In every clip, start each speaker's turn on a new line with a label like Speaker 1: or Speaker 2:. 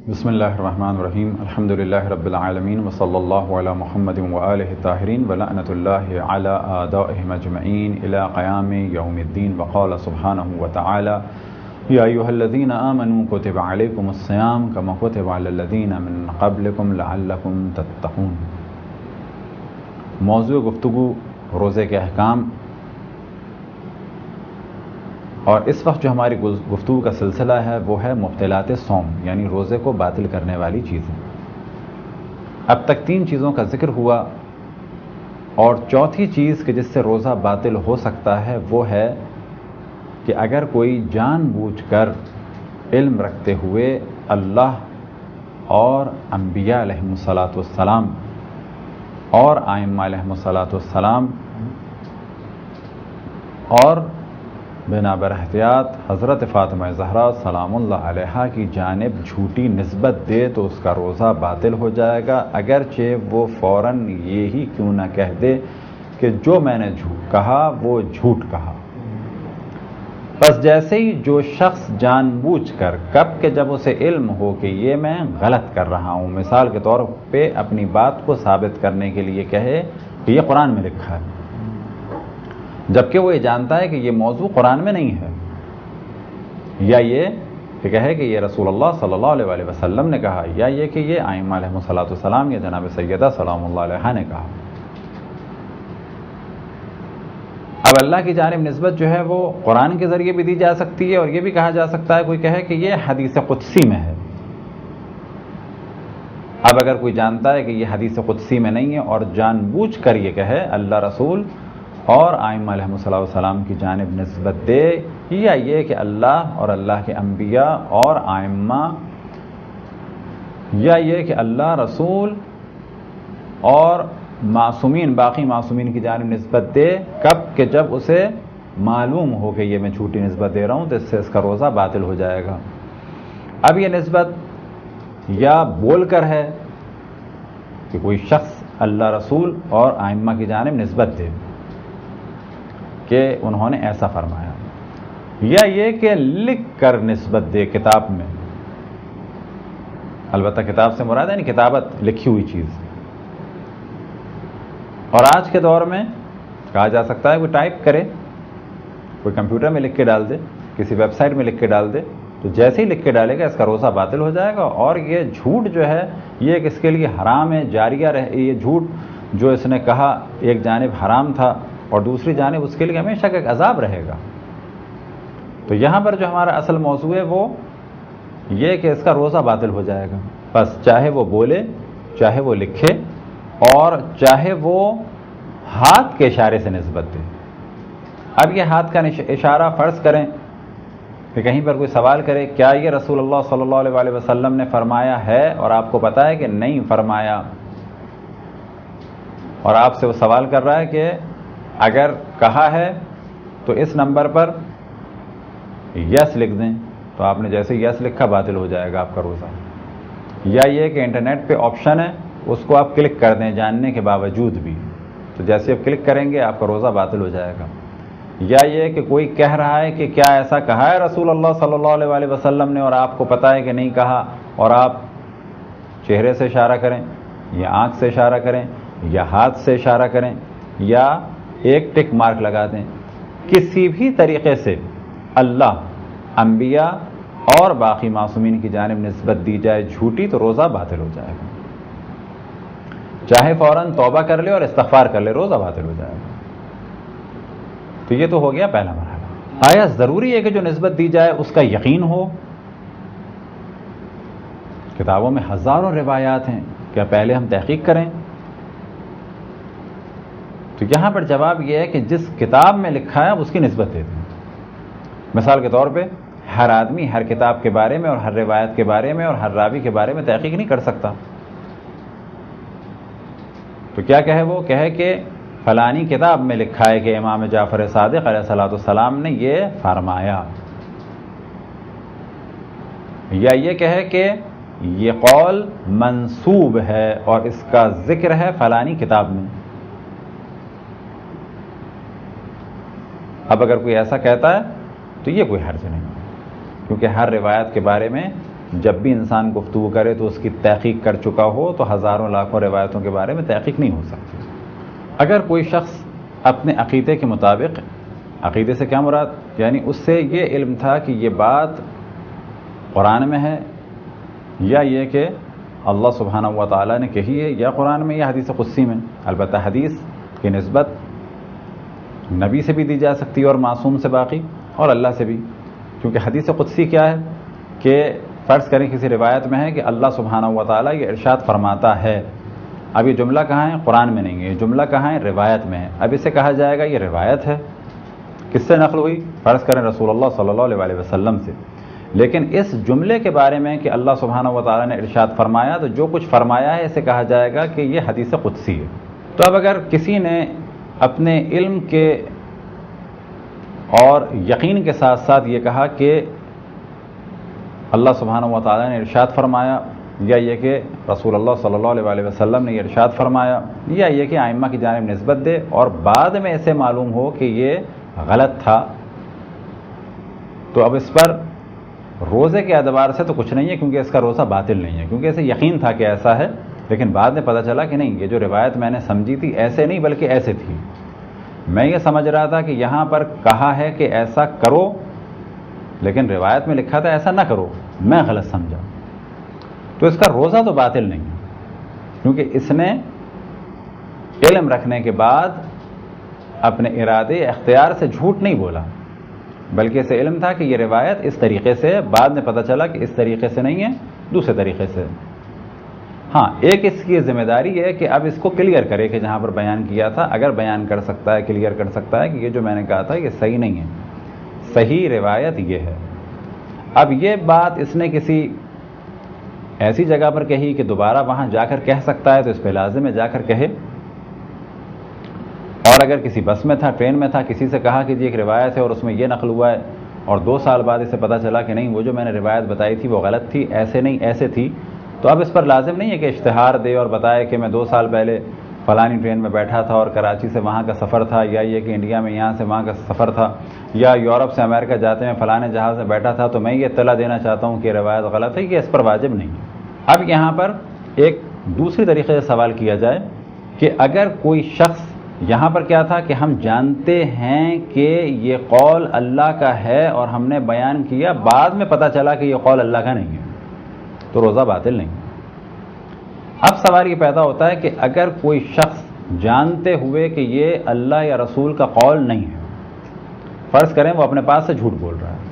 Speaker 1: بسم اللہ الرحمن الرحیم الحمد للہ رب العالمین وصلی اللہ علی محمد وآلہ الطاہرین ولعنۃ اللہ علی اعدائہم اجمعین الی قیام یوم الدین وقال سبحانہ وتعالی یا ایھا الذین آمنوا کتب علیکم الصیام کما کتب علی الذین من قبلکم لعلکم تتقون۔ موضوع گفتگو روزے کے احکام، اور اس وقت جو ہماری گفتگو کا سلسلہ ہے وہ ہے مبطلات صوم، یعنی روزے کو باطل کرنے والی چیزیں۔ اب تک 3 چیزوں کا ذکر ہوا، اور چوتھی چیز کہ جس سے روزہ باطل ہو سکتا ہے وہ ہے کہ اگر کوئی جان بوجھ کر علم رکھتے ہوئے اللہ اور انبیاء علیہم الصلاۃ والسلام اور ائمہ علیہم الصلاۃ والسلام اور بنا بر احتیاط حضرت فاطمہ زہرا سلام اللہ علیہا کی جانب جھوٹی نسبت دے تو اس کا روزہ باطل ہو جائے گا، اگرچہ وہ فوراً یہی کیوں نہ کہہ دے کہ جو میں نے جھوٹ کہا وہ جھوٹ کہا۔ بس جیسے ہی جو شخص جان بوجھ کر کب کہ جب اسے علم ہو کہ یہ میں غلط کر رہا ہوں، مثال کے طور پہ اپنی بات کو ثابت کرنے کے لیے کہے کہ یہ قرآن میں لکھا ہے، جبکہ وہ یہ جانتا ہے کہ یہ موضوع قرآن میں نہیں ہے، یا یہ کہ کہے کہ یہ رسول اللہ صلی اللہ علیہ وآلہ وسلم نے کہا، یا یہ کہ یہ ائمہ علیہم الصلاۃ والسلام یا جناب سیدہ سلام اللہ علیہا نے کہا۔ اب اللہ کی جانب نسبت جو ہے وہ قرآن کے ذریعے بھی دی جا سکتی ہے، اور یہ بھی کہا جا سکتا ہے، کوئی کہے کہ یہ حدیث قدسی میں ہے۔ اب اگر کوئی جانتا ہے کہ یہ حدیث قدسی میں نہیں ہے اور جان بوجھ کر یہ کہے اللہ رسول اور ائمہ علیہم الصلاۃ والسلام کی جانب نسبت دے، یا یہ کہ اللہ اور اللہ کے انبیاء اور ائمہ، یا یہ کہ اللہ رسول اور معصومین باقی معصومین کی جانب نسبت دے، کب کہ جب اسے معلوم ہو کہ یہ میں جھوٹی نسبت دے رہا ہوں تو اس سے اس کا روزہ باطل ہو جائے گا۔ اب یہ نسبت یا بول کر ہے کہ کوئی شخص اللہ رسول اور ائمہ کی جانب نسبت دے کہ انہوں نے ایسا فرمایا، یا یہ کہ لکھ کر نسبت دے کتاب میں، البتہ کتاب سے مراد ہے کتابت، لکھی ہوئی چیز۔ اور آج کے دور میں کہا جا سکتا ہے کوئی ٹائپ کرے، کوئی کمپیوٹر میں لکھ کے ڈال دے، کسی ویب سائٹ میں لکھ کے ڈال دے، تو جیسے ہی لکھ کے ڈالے گا اس کا روزہ باطل ہو جائے گا۔ اور یہ جھوٹ جو ہے یہ کہ اس کے لیے حرام ہے، جاریہ رہے، یہ جھوٹ جو اس نے کہا ایک جانب حرام تھا اور دوسری جانب اس کے لیے ہمیشہ کا ایک عذاب رہے گا۔ تو یہاں پر جو ہمارا اصل موضوع ہے وہ یہ کہ اس کا روزہ باطل ہو جائے گا، بس چاہے وہ بولے، چاہے وہ لکھے، اور چاہے وہ ہاتھ کے اشارے سے نسبت دے۔ اب یہ ہاتھ کا اشارہ فرض کریں کہ کہیں پر کوئی سوال کرے کیا یہ رسول اللہ صلی اللہ علیہ وآلہ وسلم نے فرمایا ہے، اور آپ کو پتا ہے کہ نہیں فرمایا، اور آپ سے وہ سوال کر رہا ہے کہ اگر کہا ہے تو اس نمبر پر یس لکھ دیں، تو آپ نے جیسے یس لکھا باطل ہو جائے گا آپ کا روزہ۔ یا یہ کہ انٹرنیٹ پہ آپشن ہے اس کو آپ کلک کر دیں جاننے کے باوجود بھی، تو جیسے آپ کلک کریں گے آپ کا روزہ باطل ہو جائے گا۔ یا یہ کہ کوئی کہہ رہا ہے کہ کیا ایسا کہا ہے رسول اللہ صلی اللہ علیہ وآلہ وسلم نے، اور آپ کو پتہ ہے کہ نہیں کہا، اور آپ چہرے سے اشارہ کریں یا آنکھ سے اشارہ کریں یا ہاتھ سے اشارہ کریں یا ایک ٹک مارک لگا دیں، کسی بھی طریقے سے اللہ، انبیاء اور باقی معصومین کی جانب نسبت دی جائے جھوٹی تو روزہ باطل ہو جائے گا، چاہے فوراً توبہ کر لے اور استغفار کر لے، روزہ باطل ہو جائے گا۔ تو یہ تو ہو گیا پہلا مرحلہ۔ آیا ضروری ہے کہ جو نسبت دی جائے اس کا یقین ہو؟ کتابوں میں ہزاروں روایات ہیں، کیا پہلے ہم تحقیق کریں؟ تو یہاں پر جواب یہ ہے کہ جس کتاب میں لکھا ہے اس کی نسبت دے دیں۔ مثال کے طور پہ ہر آدمی ہر کتاب کے بارے میں اور ہر روایت کے بارے میں اور ہر راوی کے بارے میں تحقیق نہیں کر سکتا، تو کیا کہے وہ کہے کہ فلانی کتاب میں لکھا ہے کہ امام جعفر صادق علیہ الصلوۃ والسلام نے یہ فرمایا، یا یہ کہے کہ یہ قول منسوب ہے اور اس کا ذکر ہے فلانی کتاب میں۔ اب اگر کوئی ایسا کہتا ہے تو یہ کوئی حرج نہیں، کیونکہ ہر روایت کے بارے میں جب بھی انسان گفتگو کرے تو اس کی تحقیق کر چکا ہو تو ہزاروں لاکھوں روایتوں کے بارے میں تحقیق نہیں ہو سکتی۔ اگر کوئی شخص اپنے عقیدے کے مطابق، عقیدے سے کیا مراد، یعنی اس سے یہ علم تھا کہ یہ بات قرآن میں ہے یا یہ کہ اللہ سبحانہ و تعالیٰ نے کہی ہے، یا قرآن میں یا حدیث قدسی میں، البتہ حدیث کی نسبت نبی سے بھی دی جا سکتی ہے اور معصوم سے باقی، اور اللہ سے بھی، کیونکہ حدیث قدسی کیا ہے کہ فرض کریں کسی روایت میں ہے کہ اللہ سبحانہ و تعالیٰ یہ ارشاد فرماتا ہے، اب یہ جملہ کہاں ہے؟ قرآن میں نہیں ہے، یہ جملہ کہاں ہے؟ روایت میں ہے۔ اب اسے کہا جائے گا یہ روایت ہے، کس سے نقل ہوئی؟ فرض کریں رسول اللہ صلی اللہ علیہ وسلم سے، لیکن اس جملے کے بارے میں کہ اللہ سبحانہ و تعالیٰ نے ارشاد فرمایا، تو جو کچھ فرمایا ہے اسے کہا جائے گا کہ یہ حدیث قدسی ہے۔ تو اب اگر کسی نے اپنے علم کے اور یقین کے ساتھ ساتھ یہ کہا کہ اللہ سبحانہ و تعالیٰ نے ارشاد فرمایا، یا یہ کہ رسول اللہ صلی اللہ علیہ وسلم نے یہ ارشاد فرمایا، یا یہ کہ ائمہ کی جانب نسبت دے، اور بعد میں اسے معلوم ہو کہ یہ غلط تھا، تو اب اس پر روزے کے اعتبار سے تو کچھ نہیں ہے، کیونکہ اس کا روزہ باطل نہیں ہے، کیونکہ اسے یقین تھا کہ ایسا ہے، لیکن بعد میں پتہ چلا کہ نہیں، یہ جو روایت میں نے سمجھی تھی ایسے نہیں بلکہ ایسے تھی، میں یہ سمجھ رہا تھا کہ یہاں پر کہا ہے کہ ایسا کرو، لیکن روایت میں لکھا تھا ایسا نہ کرو، میں غلط سمجھا، تو اس کا روزہ تو باطل نہیں ہے، کیونکہ اس نے علم رکھنے کے بعد اپنے ارادے اختیار سے جھوٹ نہیں بولا، بلکہ اسے علم تھا کہ یہ روایت اس طریقے سے، بعد میں پتہ چلا کہ اس طریقے سے نہیں ہے، دوسرے طریقے سے۔ ہاں، ایک اس کی ذمہ داری ہے کہ اب اس کو کلیئر کرے کہ جہاں پر بیان کیا تھا، اگر بیان کر سکتا ہے، کلیئر کر سکتا ہے کہ یہ جو میں نے کہا تھا یہ صحیح نہیں ہے، صحیح روایت یہ ہے۔ اب یہ بات اس نے کسی ایسی جگہ پر کہی کہ دوبارہ وہاں جا کر کہہ سکتا ہے، تو اس پہ لازم ہے جا کر کہے، اور اگر کسی بس میں تھا، ٹرین میں تھا، کسی سے کہا کہ یہ ایک روایت ہے اور اس میں یہ نقل ہوا ہے، اور 2 سال بعد اسے پتہ چلا کہ نہیں، وہ جو میں نے روایت بتائی تھی وہ غلط تھی، ایسے نہیں ایسے تھی، تو اب اس پر لازم نہیں ہے کہ اشتہار دے اور بتائے کہ میں 2 سال پہلے فلانی ٹرین میں بیٹھا تھا اور کراچی سے وہاں کا سفر تھا، یا یہ کہ انڈیا میں یہاں سے وہاں کا سفر تھا، یا یورپ سے امریکہ جاتے میں فلانے جہاز میں بیٹھا تھا، تو میں یہ اطلاع دینا چاہتا ہوں کہ روایت غلط ہے، یہ اس پر واجب نہیں ہے۔ اب یہاں پر ایک دوسری طریقے سے سوال کیا جائے کہ اگر کوئی شخص، یہاں پر کیا تھا کہ ہم جانتے ہیں کہ یہ قول اللہ کا ہے اور ہم نے بیان کیا، بعد میں پتہ چلا کہ یہ قول اللہ کا نہیں ہے، تو روزہ باطل نہیں۔ اب سوال یہ پیدا ہوتا ہے کہ اگر کوئی شخص جانتے ہوئے کہ یہ اللہ یا رسول کا قول نہیں ہے، فرض کریں وہ اپنے پاس سے جھوٹ بول رہا ہے،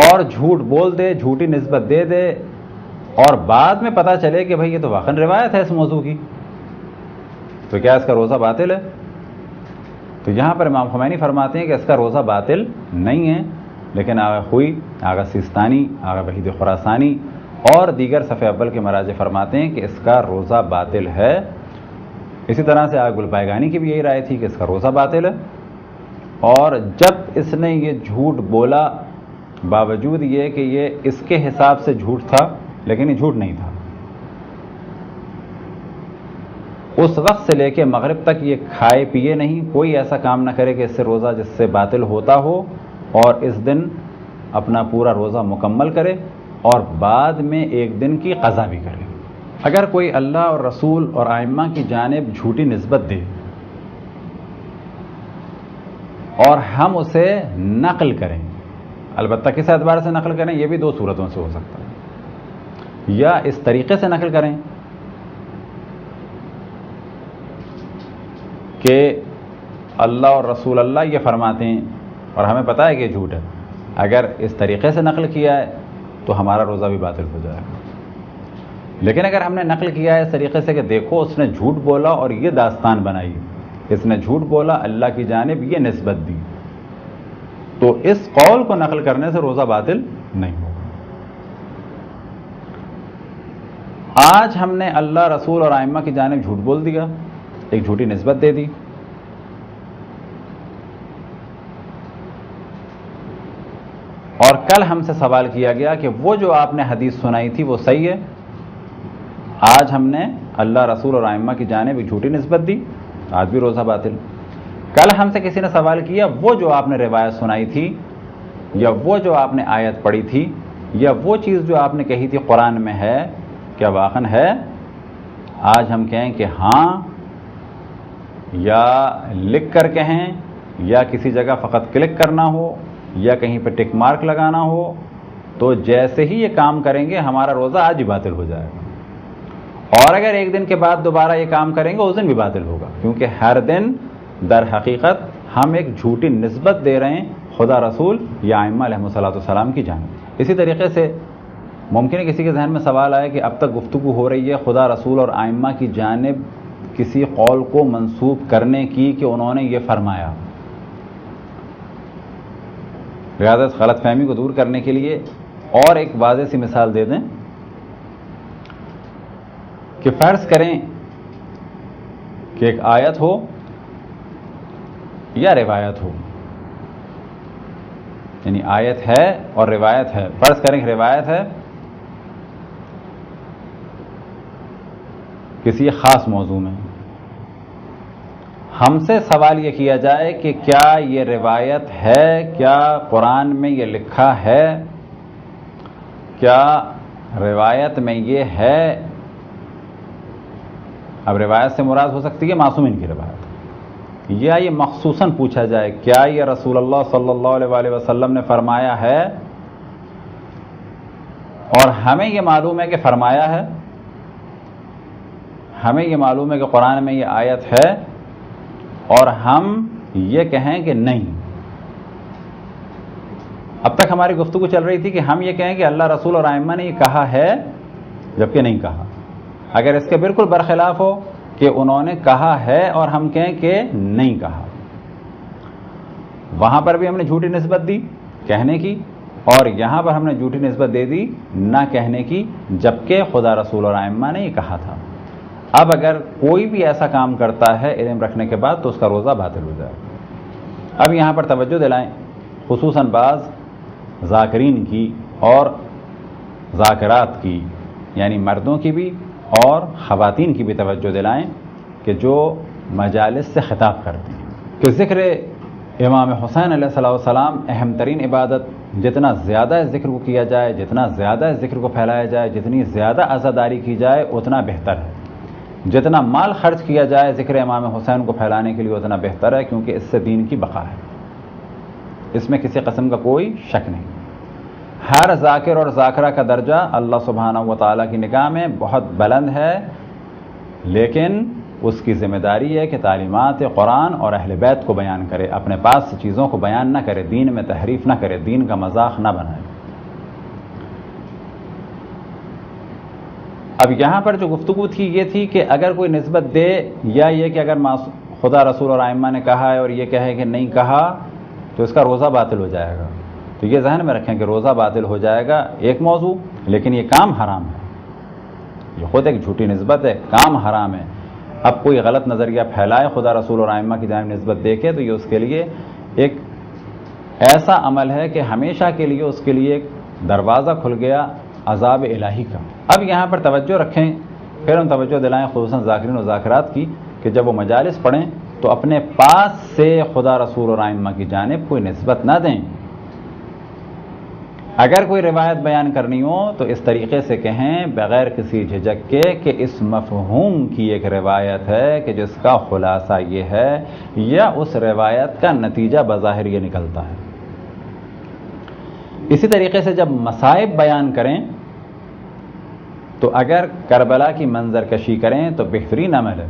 Speaker 1: اور جھوٹ بول دے، جھوٹی نسبت دے دے، اور بعد میں پتہ چلے کہ بھئی یہ تو واقعاً روایت ہے اس موضوع کی، تو کیا اس کا روزہ باطل ہے؟ تو یہاں پر امام خمینی فرماتے ہیں کہ اس کا روزہ باطل نہیں ہے، لیکن آغا خوئی، آغا سیستانی، آغا وحید خراسانی اور دیگر صفحہ اول کے مراجع فرماتے ہیں کہ اس کا روزہ باطل ہے۔ اسی طرح سے آغا گلبایگانی کی بھی یہی رائے تھی کہ اس کا روزہ باطل ہے، اور جب اس نے یہ جھوٹ بولا، باوجود یہ کہ یہ اس کے حساب سے جھوٹ تھا لیکن یہ جھوٹ نہیں تھا، اس وقت سے لے کے مغرب تک یہ کھائے پیے نہیں، کوئی ایسا کام نہ کرے کہ اس سے روزہ جس سے باطل ہوتا ہو، اور اس دن اپنا پورا روزہ مکمل کرے اور بعد میں ایک دن کی قضا بھی کرے۔ اگر کوئی اللہ اور رسول اور ائمہ کی جانب جھوٹی نسبت دے اور ہم اسے نقل کریں، البتہ کس اعتبار سے نقل کریں، یہ بھی 2 صورتوں سے ہو سکتا ہے، یا اس طریقے سے نقل کریں کہ اللہ اور رسول اللہ یہ فرماتے ہیں اور ہمیں پتہ ہے کہ جھوٹ ہے، اگر اس طریقے سے نقل کیا ہے تو ہمارا روزہ بھی باطل ہو جائے گا۔ لیکن اگر ہم نے نقل کیا ہے اس طریقے سے کہ دیکھو اس نے جھوٹ بولا اور یہ داستان بنائی، اس نے جھوٹ بولا، اللہ کی جانب یہ نسبت دی، تو اس قول کو نقل کرنے سے روزہ باطل نہیں ہوگا۔ آج ہم نے اللہ، رسول اور ائمہ کی جانب جھوٹ بول دیا، ایک جھوٹی نسبت دے دی، اور کل ہم سے سوال کیا گیا کہ وہ جو آپ نے حدیث سنائی تھی وہ صحیح ہے، آج ہم نے اللہ، رسول اور ائمہ کی جانب ایک جھوٹی نسبت دی، آج بھی روزہ باطل۔ کل ہم سے کسی نے سوال کیا وہ جو آپ نے روایت سنائی تھی یا وہ جو آپ نے آیت پڑھی تھی یا وہ چیز جو آپ نے کہی تھی قرآن میں ہے کیا واقعاً ہے؟ آج ہم کہیں کہ ہاں، یا لکھ کر کہیں، یا کسی جگہ فقط کلک کرنا ہو، یا کہیں پہ ٹک مارک لگانا ہو، تو جیسے ہی یہ کام کریں گے ہمارا روزہ آج ہی باطل ہو جائے گا، اور اگر ایک دن کے بعد دوبارہ یہ کام کریں گے اس دن بھی باطل ہوگا، کیونکہ ہر دن در حقیقت ہم ایک جھوٹی نسبت دے رہے ہیں خدا، رسول یا ائمہ علیہ الصلوۃ والسلام کی جانب۔ اسی طریقے سے ممکن ہے کسی کے ذہن میں سوال آئے کہ اب تک گفتگو ہو رہی ہے خدا، رسول اور ائمہ کی جانب کسی قول کو منسوب کرنے کی کہ انہوں نے یہ فرمایا۔ لہذا اس غلط فہمی کو دور کرنے کے لیے اور ایک واضح سی مثال دے دیں کہ فرض کریں کہ ایک آیت ہو یا روایت ہو، یعنی آیت ہے اور روایت ہے۔ فرض کریں کہ روایت ہے کسی خاص موضوع میں، ہم سے سوال یہ کیا جائے کہ کیا یہ روایت ہے، کیا قرآن میں یہ لکھا ہے، کیا روایت میں یہ ہے؟ اب روایت سے مراد ہو سکتی ہے معصومین کی روایت، یا یہ مخصوصاً پوچھا جائے کیا یہ رسول اللہ صلی اللہ علیہ وآلہ وسلم نے فرمایا ہے، اور ہمیں یہ معلوم ہے کہ فرمایا ہے، ہمیں یہ معلوم ہے کہ قرآن میں یہ آیت ہے، اور ہم یہ کہیں کہ نہیں۔ اب تک ہماری گفتگو چل رہی تھی کہ ہم یہ کہیں کہ اللہ، رسول اور ائمہ نے یہ کہا ہے جبکہ نہیں کہا۔ اگر اس کے بالکل برخلاف ہو کہ انہوں نے کہا ہے اور ہم کہیں کہ نہیں کہا، وہاں پر بھی ہم نے جھوٹی نسبت دی کہنے کی، اور یہاں پر ہم نے جھوٹی نسبت دے دی نہ کہنے کی، جبکہ خدا، رسول اور ائمہ نے یہ کہا تھا۔ اب اگر کوئی بھی ایسا کام کرتا ہے علم رکھنے کے بعد تو اس کا روزہ باطل ہو جائے گا۔ اب یہاں پر توجہ دلائیں، خصوصاً بعض ذاکرین کی اور ذاکرات کی، یعنی مردوں کی بھی اور خواتین کی بھی توجہ دلائیں کہ جو مجالس سے خطاب کرتے ہیں کہ ذکر امام حسین علیہ السلام اہم ترین عبادت، جتنا زیادہ اس ذکر کو کیا جائے، جتنا زیادہ اس ذکر کو پھیلایا جائے، جتنی زیادہ عزاداری کی جائے اتنا بہتر ہے، جتنا مال خرچ کیا جائے ذکر امام حسین کو پھیلانے کے لیے اتنا بہتر ہے، کیونکہ اس سے دین کی بقا ہے، اس میں کسی قسم کا کوئی شک نہیں۔ ہر ذاکر اور ذاکرہ کا درجہ اللہ سبحانہ و تعالیٰ کی نگاہ میں بہت بلند ہے، لیکن اس کی ذمہ داری ہے کہ تعلیمات قرآن اور اہل بیت کو بیان کرے، اپنے پاس سے چیزوں کو بیان نہ کرے، دین میں تحریف نہ کرے، دین کا مذاق نہ بنائے۔ اب یہاں پر جو گفتگو تھی یہ تھی کہ اگر کوئی نسبت دے، یا یہ کہ اگر خدا، رسول اور ائمہ نے کہا ہے اور یہ کہے کہ نہیں کہا تو اس کا روزہ باطل ہو جائے گا، تو یہ ذہن میں رکھیں کہ روزہ باطل ہو جائے گا ایک موضوع، لیکن یہ کام حرام ہے، یہ خود ایک جھوٹی نسبت ہے، کام حرام ہے۔ اب کوئی غلط نظریہ پھیلائے خدا، رسول اور ائمہ کی جانب نسبت دیکھے تو یہ اس کے لیے ایک ایسا عمل ہے کہ ہمیشہ کے لیے اس کے لیے ایک دروازہ کھل گیا عذاب الہی کا۔ اب یہاں پر توجہ رکھیں، پھر ہم توجہ دلائیں خصوصاً ذاکرین و ذاکرات کی کہ جب وہ مجالس پڑھیں تو اپنے پاس سے خدا، رسول اور ائمہ کی جانب کوئی نسبت نہ دیں۔ اگر کوئی روایت بیان کرنی ہو تو اس طریقے سے کہیں بغیر کسی جھجک کے کہ اس مفہوم کی ایک روایت ہے کہ جس کا خلاصہ یہ ہے، یا اس روایت کا نتیجہ بظاہر یہ نکلتا ہے۔ اسی طریقے سے جب مصائب بیان کریں تو اگر کربلا کی منظر کشی کریں تو بہترین عمل ہے،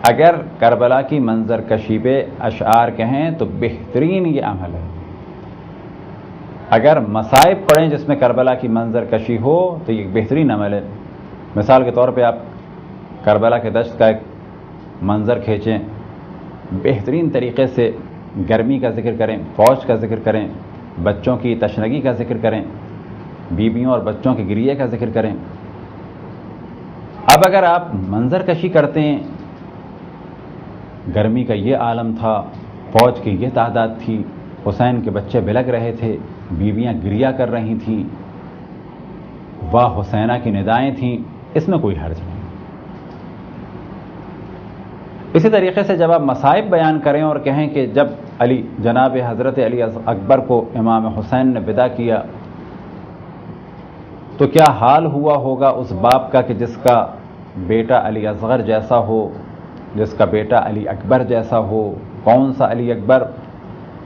Speaker 1: اگر کربلا کی منظر کشی پہ اشعار کہیں تو بہترین یہ عمل ہے، اگر مصائب پڑھیں جس میں کربلا کی منظر کشی ہو تو یہ بہترین عمل ہے۔ مثال کے طور پہ آپ کربلا کے دشت کا ایک منظر کھینچیں، بہترین طریقے سے گرمی کا ذکر کریں، فوج کا ذکر کریں، بچوں کی تشنگی کا ذکر کریں، بیویوں اور بچوں کے گریے کا ذکر کریں۔ اب اگر آپ منظر کشی کرتے ہیں، گرمی کا یہ عالم تھا، فوج کی یہ تعداد تھی، حسین کے بچے بلگ رہے تھے، بیویاں گریہ کر رہی تھیں، واہ حسینہ کی ندائیں تھیں، اس میں کوئی حرج نہیں۔ اسی طریقے سے جب آپ مصائب بیان کریں اور کہیں کہ جب جناب حضرت علی اکبر کو امام حسین نے ودا کیا تو کیا حال ہوا ہوگا اس باپ کا کہ جس کا بیٹا علی اصغر جیسا ہو، جس کا بیٹا علی اکبر جیسا ہو۔ کون سا علی اکبر؟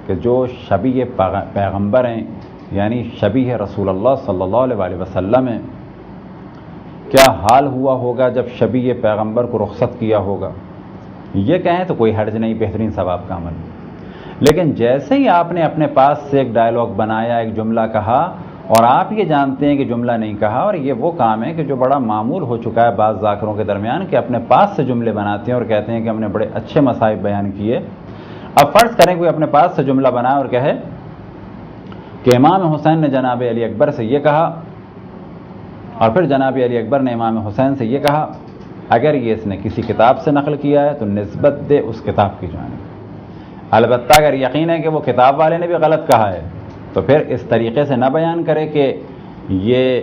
Speaker 1: کہ جو شبیہ پیغمبر ہیں، یعنی شبیہ رسول اللہ صلی اللہ علیہ وسلم ہیں۔ کیا حال ہوا ہوگا جب شبیہ پیغمبر کو رخصت کیا ہوگا؟ یہ کہیں تو کوئی حرج نہیں، بہترین ثواب کا عمل۔ لیکن جیسے ہی آپ نے اپنے پاس سے ایک ڈائلاگ بنایا، ایک جملہ کہا، اور آپ یہ جانتے ہیں کہ جملہ نہیں کہا، اور یہ وہ کام ہے کہ جو بڑا معمول ہو چکا ہے بعض ذاکروں کے درمیان کہ اپنے پاس سے جملے بناتے ہیں اور کہتے ہیں کہ ہم نے بڑے اچھے مصائب بیان کیے۔ اب فرض کریں کوئی اپنے پاس سے جملہ بنائے اور کہے کہ امام حسین نے جناب علی اکبر سے یہ کہا، اور پھر جناب علی اکبر نے امام حسین سے یہ کہا۔ اگر یہ اس نے کسی کتاب سے نقل کیا ہے تو نسبت دے اس کتاب کی جانب۔ البتہ اگر یقین ہے کہ وہ کتاب والے نے بھی غلط کہا ہے تو پھر اس طریقے سے نہ بیان کرے کہ یہ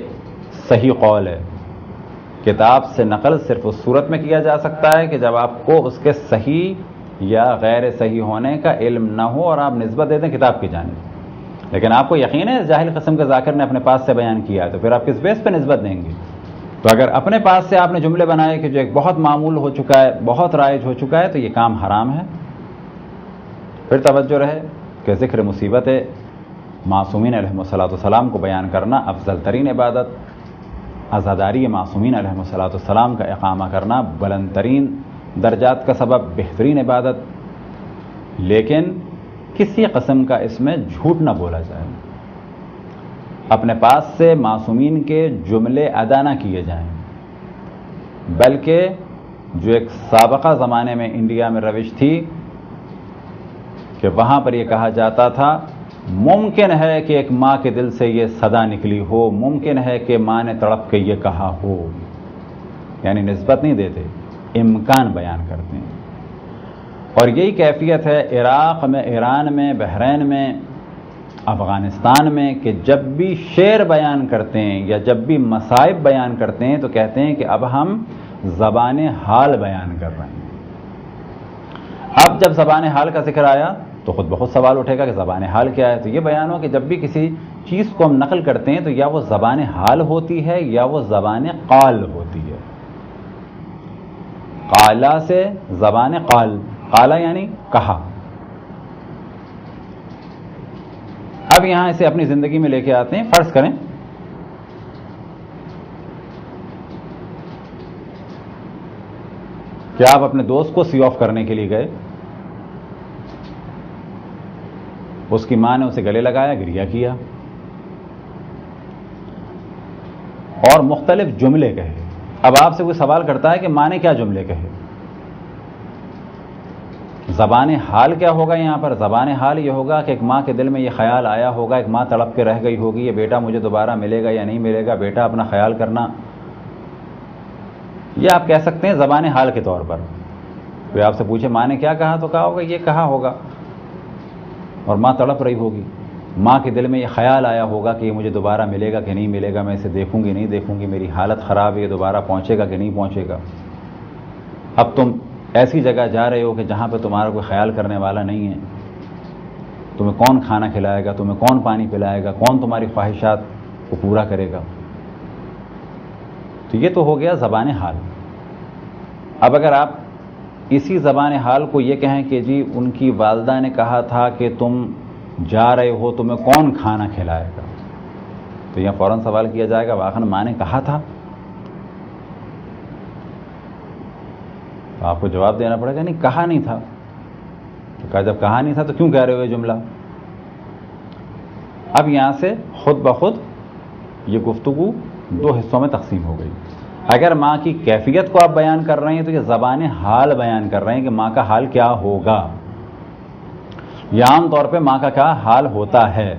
Speaker 1: صحیح قول ہے۔ کتاب سے نقل صرف اس صورت میں کیا جا سکتا ہے کہ جب آپ کو اس کے صحیح یا غیر صحیح ہونے کا علم نہ ہو اور آپ نسبت دے دیں کتاب کی جانب۔ لیکن آپ کو یقین ہے اس جاہل قسم کے ذاکر نے اپنے پاس سے بیان کیا ہے تو پھر آپ کس بیس پہ نسبت دیں گے؟ تو اگر اپنے پاس سے آپ نے جملے بنائے کہ جو ایک بہت معمول ہو چکا ہے، بہت رائج ہو چکا ہے، تو یہ کام حرام ہے۔ پھر توجہ رہے کہ ذکر مصیبت معصومین علیہ السلام کو بیان کرنا افضل ترین عبادت، عزاداری معصومین علیہ السلام کا اقامہ کرنا بلند ترین درجات کا سبب، بہترین عبادت، لیکن کسی قسم کا اس میں جھوٹ نہ بولا جائے، اپنے پاس سے معصومین کے جملے ادا نہ کیے جائیں، بلکہ جو ایک سابقہ زمانے میں انڈیا میں روش تھی کہ وہاں پر یہ کہا جاتا تھا ممکن ہے کہ ایک ماں کے دل سے یہ صدا نکلی ہو، ممکن ہے کہ ماں نے تڑپ کے یہ کہا ہو، یعنی نسبت نہیں دیتے، امکان بیان کرتے ہیں۔ اور یہی کیفیت ہے عراق میں، ایران میں، بحرین میں، افغانستان میں، کہ جب بھی شعر بیان کرتے ہیں یا جب بھی مصائب بیان کرتے ہیں تو کہتے ہیں کہ اب ہم زبان حال بیان کر رہے ہیں۔ اب جب زبان حال کا ذکر آیا تو خود بخود سوال اٹھے گا کہ زبان حال کیا ہے؟ تو یہ بیان ہو کہ جب بھی کسی چیز کو ہم نقل کرتے ہیں تو یا وہ زبان حال ہوتی ہے یا وہ زبان قال ہوتی ہے۔ قالا سے زبان قال، قالا یعنی کہا۔ اب یہاں اسے اپنی زندگی میں لے کے آتے ہیں۔ فرض کریں کہ آپ اپنے دوست کو سی آف کرنے کے لیے گئے، اس کی ماں نے اسے گلے لگایا، گریہ کیا اور مختلف جملے کہے۔ اب آپ سے کوئی سوال کرتا ہے کہ ماں نے کیا جملے کہے؟ زبان حال کیا ہوگا یہاں پر؟ زبان حال یہ ہوگا کہ ایک ماں کے دل میں یہ خیال آیا ہوگا، ایک ماں تڑپ کے رہ گئی ہوگی، یہ بیٹا مجھے دوبارہ ملے گا یا نہیں ملے گا، بیٹا اپنا خیال کرنا۔ یہ آپ کہہ سکتے ہیں زبان حال کے طور پر۔ کوئی آپ سے پوچھے ماں نے کیا کہا تو کہا ہوگا یہ کہا ہوگا، اور ماں تڑپ رہی ہوگی، ماں کے دل میں یہ خیال آیا ہوگا کہ یہ مجھے دوبارہ ملے گا کہ نہیں ملے گا، میں اسے دیکھوں گی نہیں دیکھوں گی، میری حالت خراب ہے، یہ دوبارہ پہنچے گا کہ نہیں پہنچے گا۔ اب تم ایسی جگہ جا رہے ہو کہ جہاں پہ تمہارا کوئی خیال کرنے والا نہیں ہے، تمہیں کون کھانا کھلائے گا، تمہیں کون پانی پلائے گا، کون تمہاری خواہشات کو پورا کرے گا؟ تو یہ تو ہو گیا زبان حال۔ اب اگر آپ اسی زبان حال کو یہ کہیں کہ جی ان کی والدہ نے کہا تھا کہ تم جا رہے ہو تمہیں کون کھانا کھلائے گا، تو یہاں فوراً سوال کیا جائے گا واقعاً ماں نے کہا تھا؟ تو آپ کو جواب دینا پڑے گا نہیں، کہا نہیں تھا۔ تو کہا جب کہا نہیں تھا تو کیوں کہہ رہے ہو یہ جملہ؟ اب یہاں سے خود بخود یہ گفتگو دو حصوں میں تقسیم ہو گئی۔ اگر ماں کی کیفیت کو آپ بیان کر رہے ہیں تو یہ زبان حال بیان کر رہے ہیں کہ ماں کا حال کیا ہوگا، یا عام طور پہ ماں کا کیا حال ہوتا ہے۔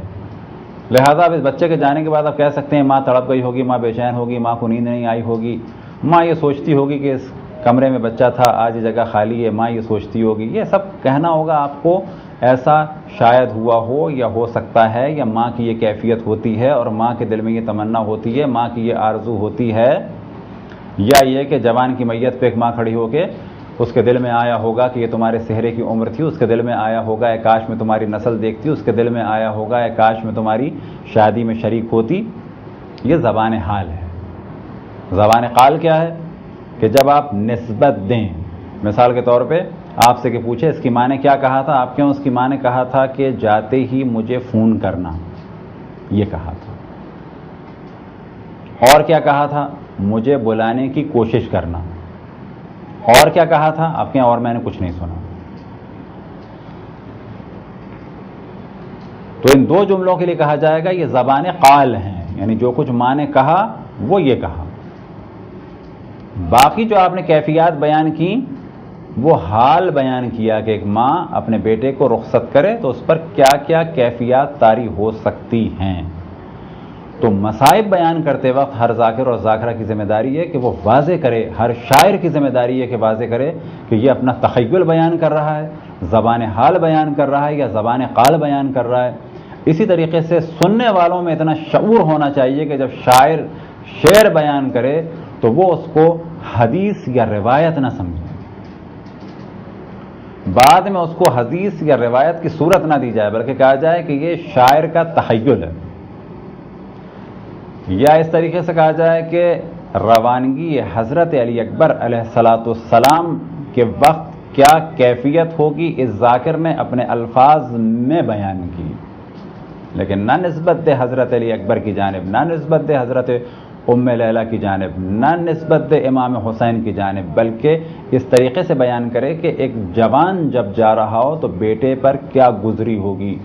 Speaker 1: لہذا اب اس بچے کے جانے کے بعد آپ کہہ سکتے ہیں ماں تڑپ گئی ہوگی، ماں بے چین ہوگی، ماں کو نیند نہیں آئی ہوگی، ماں یہ سوچتی ہوگی کہ اس کمرے میں بچہ تھا آج یہ جگہ خالی ہے، ماں یہ سوچتی ہوگی، یہ سب کہنا ہوگا آپ کو۔ ایسا شاید ہوا ہو یا ہو سکتا ہے، یا ماں کی یہ کیفیت ہوتی ہے اور ماں کے دل میں یہ تمنا ہوتی ہے، ماں کی یہ آرزو ہوتی ہے، یا یہ کہ جوان کی میت پہ ایک ماں کھڑی ہو کے اس کے دل میں آیا ہوگا کہ یہ تمہارے صحرے کی عمر تھی، اس کے دل میں آیا ہوگا اے کاش میں تمہاری نسل دیکھتی، اس کے دل میں آیا ہوگا اے کاش میں تمہاری شادی میں شریک ہوتی. یہ زبان حال ہے. زبان قال کیا ہے؟ کہ جب آپ نسبت دیں. مثال کے طور پہ آپ سے کہ پوچھے اس کی ماں نے کیا کہا تھا، آپ کیوں؟ اس کی ماں نے کہا تھا کہ جاتے ہی مجھے فون کرنا، یہ کہا تھا. اور کیا کہا تھا؟ مجھے بلانے کی کوشش کرنا. اور کیا کہا تھا؟ آپ کے اور میں نے کچھ نہیں سنا. تو ان دو جملوں کے لیے کہا جائے گا یہ زبان قال ہیں، یعنی جو کچھ ماں نے کہا وہ یہ کہا. باقی جو آپ نے کیفیات بیان کی وہ حال بیان کیا کہ ایک ماں اپنے بیٹے کو رخصت کرے تو اس پر کیا کیا کیفیات طاری ہو سکتی ہیں. تو مصائب بیان کرتے وقت ہر ذاکر اور ذاکرہ کی ذمہ داری ہے کہ وہ واضح کرے، ہر شاعر کی ذمہ داری ہے کہ واضح کرے کہ یہ اپنا تخیل بیان کر رہا ہے، زبان حال بیان کر رہا ہے یا زبان قال بیان کر رہا ہے. اسی طریقے سے سننے والوں میں اتنا شعور ہونا چاہیے کہ جب شاعر شعر بیان کرے تو وہ اس کو حدیث یا روایت نہ سمجھے، بعد میں اس کو حدیث یا روایت کی صورت نہ دی جائے بلکہ کہا جائے کہ یہ شاعر کا تخیل ہے. یا اس طریقے سے کہا جائے کہ روانگی حضرت علی اکبر علیہ السلام کے وقت کیا کیفیت ہوگی اس ذاکر نے اپنے الفاظ میں بیان کی، لیکن نہ نسبت دے حضرت علی اکبر کی جانب، نہ نسبت دے حضرت ام لیلہ کی جانب، نہ نسبت دے امام حسین کی جانب، بلکہ اس طریقے سے بیان کرے کہ ایک جوان جب جا رہا ہو تو بیٹے پر کیا گزری ہوگی،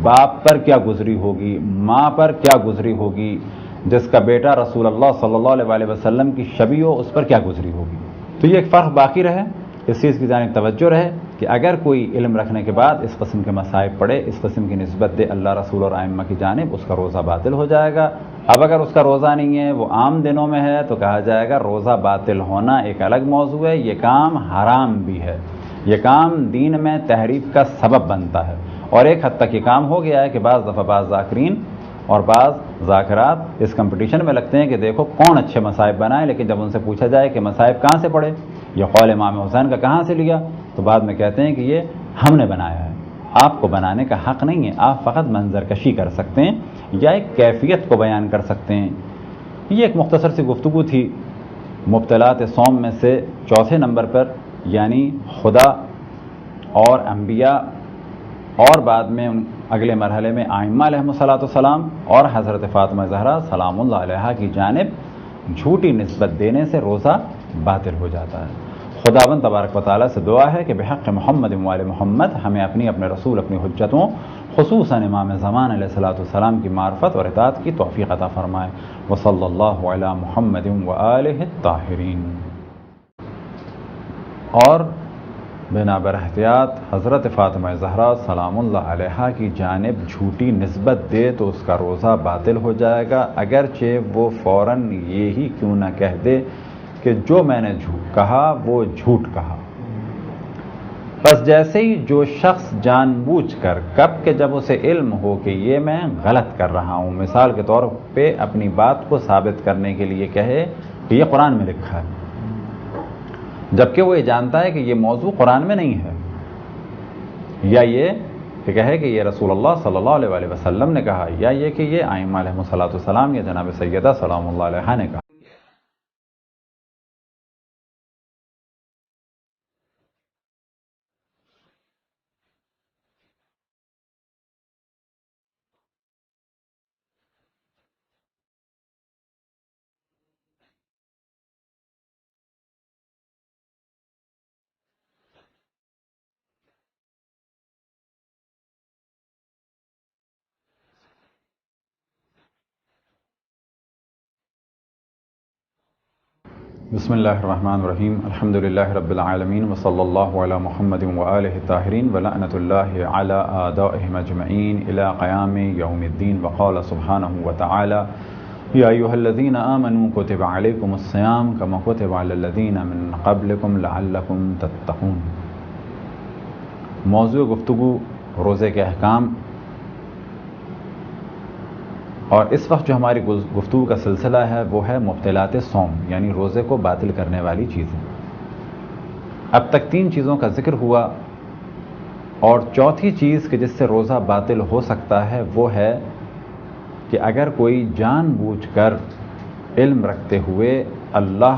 Speaker 1: باپ پر کیا گزری ہوگی، ماں پر کیا گزری ہوگی، جس کا بیٹا رسول اللہ صلی اللہ علیہ وسلم کی شبیہ ہو اس پر کیا گزری ہوگی. تو یہ ایک فرق باقی رہے، اس چیز کی جانب توجہ رہے کہ اگر کوئی علم رکھنے کے بعد اس قسم کے مصائب پڑے، اس قسم کی نسبت دے اللہ رسول اور ائمہ کی جانب، اس کا روزہ باطل ہو جائے گا. اب اگر اس کا روزہ نہیں ہے، وہ عام دنوں میں ہے، تو کہا جائے گا روزہ باطل ہونا ایک الگ موضوع ہے، یہ کام حرام بھی ہے، یہ کام دین میں تحریف کا سبب بنتا ہے. اور ایک حد تک یہ کام ہو گیا ہے کہ بعض دفعہ بعض ذاکرین اور بعض ذاکرات اس کمپٹیشن میں لگتے ہیں کہ دیکھو کون اچھے مصائب بنائے، لیکن جب ان سے پوچھا جائے کہ مصائب کہاں سے پڑے، یہ قول امام حسین کا کہاں سے لیا، تو بعد میں کہتے ہیں کہ یہ ہم نے بنایا ہے. آپ کو بنانے کا حق نہیں ہے، آپ فقط منظر کشی کر سکتے ہیں یا ایک کیفیت کو بیان کر سکتے ہیں. یہ ایک مختصر سی گفتگو تھی مبطلات صوم میں سے چوتھے نمبر پر، یعنی خدا اور انبیاء اور بعد میں اگلے مرحلے میں ائمہ علیہم السلام اور حضرت فاطمہ زہرا سلام اللہ علیہا کی جانب جھوٹی نسبت دینے سے روزہ باطل ہو جاتا ہے. خداوند تبارک و تعالیٰ سے دعا ہے کہ بحق محمد وآل محمد ہمیں اپنے رسول، اپنی حجتوں، خصوصاً امام زمان علیہ السلام کی معرفت اور اطاعت کی توفیق عطا فرمائے. وصلی اللہ علی محمد وآلہ الطاہرین. اور بنا براحتیاط حضرت فاطمہ زہرا سلام اللہ علیہا کی جانب جھوٹی نسبت دے تو اس کا روزہ باطل ہو جائے گا، اگرچہ وہ فوراً یہی کیوں نہ کہہ دے کہ جو میں نے جھوٹ کہا وہ جھوٹ کہا. بس جیسے ہی جو شخص جان بوجھ کر کب کہ جب اسے علم ہو کہ یہ میں غلط کر رہا ہوں، مثال کے طور پہ اپنی بات کو ثابت کرنے کے لیے کہے کہ یہ قرآن میں لکھا ہے، جبکہ وہ یہ جانتا ہے کہ یہ موضوع قرآن میں نہیں ہے، یا یہ کہ کہے کہ یہ رسول اللہ صلی اللہ علیہ وسلم نے کہا، یا یہ کہ یہ ائمہ علیہم السلام یا جناب سیدہ سلام اللہ علیہا نے کہا. بسم اللہ الرحمن الرحیم. الحمد للہ رب العالمین وصلی اللہ علی محمد وآلہ الطاہرین ولعنۃ اللہ علی اعدائہم اجمعین الی قیام یوم الدین. وقال سبحانہ وتعالی یا ایھا الذین آمنوا کتب علیکم الصیام کما کتب علی الذین من قبلکم لعلکم تتقون. موضوع گفتگو روزے کے احکام، اور اس وقت جو ہماری گفتگو کا سلسلہ ہے وہ ہے مبطلات صوم، یعنی روزے کو باطل کرنے والی چیزیں. اب تک 3 چیزوں کا ذکر ہوا، اور چوتھی چیز کہ جس سے روزہ باطل ہو سکتا ہے وہ ہے کہ اگر کوئی جان بوجھ کر علم رکھتے ہوئے اللہ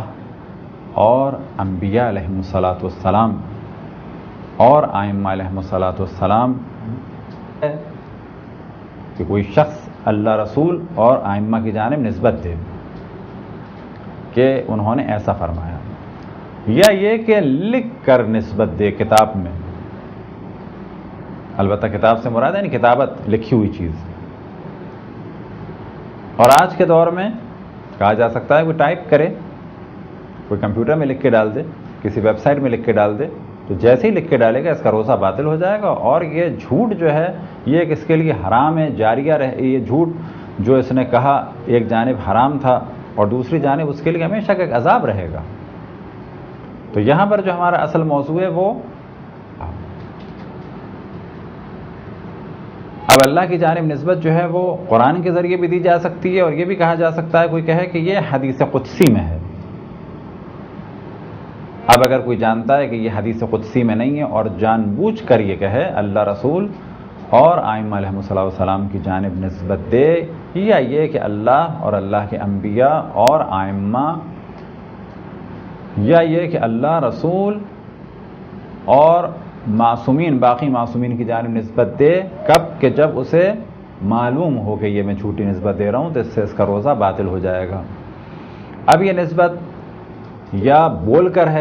Speaker 1: اور انبیاء علیہم الصلاۃ والسلام اور ائمہ علیہم الصلاۃ والسلام کہ کوئی شخص اللہ رسول اور ائمہ کی جانب نسبت دے کہ انہوں نے ایسا فرمایا، یا یہ کہ لکھ کر نسبت دے کتاب میں، البتہ کتاب سے مراد ہے کتابت، لکھی ہوئی چیز. اور آج کے دور میں کہا جا سکتا ہے کوئی ٹائپ کرے، کوئی کمپیوٹر میں لکھ کے ڈال دے، کسی ویب سائٹ میں لکھ کے ڈال دے، تو جیسے ہی لکھ کے ڈالے گا اس کا روزہ باطل ہو جائے گا. اور یہ جھوٹ جو ہے یہ کہ اس کے لیے حرام ہے، جاریہ رہے. یہ جھوٹ جو اس نے کہا ایک جانب حرام تھا اور دوسری جانب اس کے لیے ہمیشہ کا ایک عذاب رہے گا. تو یہاں پر جو ہمارا اصل موضوع ہے وہ اب اللہ کی جانب نسبت جو ہے وہ قرآن کے ذریعے بھی دی جا سکتی ہے، اور یہ بھی کہا جا سکتا ہے، کوئی کہے کہ یہ حدیث قدسی میں ہے. اب اگر کوئی جانتا ہے کہ یہ حدیث قدسی میں نہیں ہے اور جان بوجھ کر یہ کہے اللہ رسول اور ائمہ علیہم الصلوۃ والسلام کی جانب نسبت دے، یا یہ کہ اللہ اور اللہ کے انبیاء اور ائمہ، یا یہ کہ اللہ رسول اور معصومین، باقی معصومین کی جانب نسبت دے، کب کہ جب اسے معلوم ہو کہ یہ میں جھوٹی نسبت دے رہا ہوں، تو اس سے اس کا روزہ باطل ہو جائے گا. اب یہ نسبت یا بول کر ہے